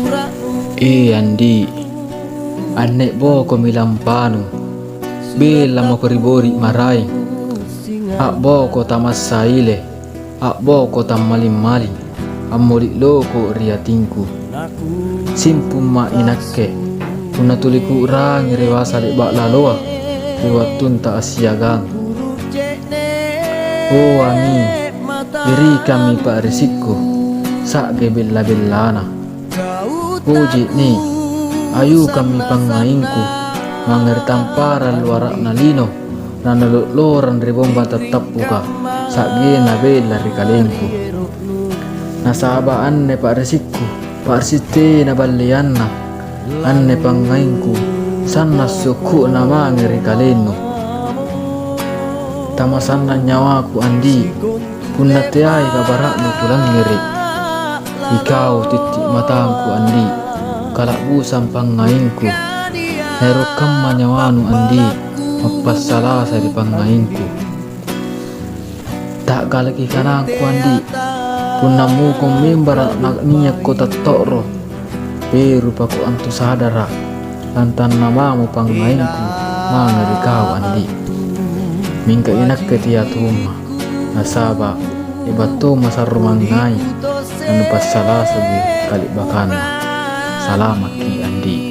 Andi, anek boko milampanu, bela mo koribori maray, boko tamas saile, boko tammalim-malim, amoli loko riatinku, simpum ma inakke, punatuliku rangi rewasa lebak laloa, riwatun ta asiagang. Wangi, iri kami pak risiko, sak gebella-bellana. Puji ni, ayu kami pangaingku, mangeri tamparan luarak nalino, nanaloloran ribomba tetap buka, sak gena bela rikalengku. Nasaba anne pak resiko, pak site na balianna, anne pangaingku, sana suku na mangeri kaleno. Tamasan na nyawaku Andi, punatiay kabarakmu pulang ngeri. Ikaw titik matangku Andi, kalakbusan pangaingku, herokam manyawanu Andi, magpasalasa di pangaingku. Tak galaki kanangku Andi, punamu kong membara niyak ko tatoro, pero paku antu sadara, lantan namamu pangaingku, mangari kau Andi. Mingka inak ketiatuma, nasaba, ibato masarumangay, anu pasala sabi kali bakana. Salamat ki Andi.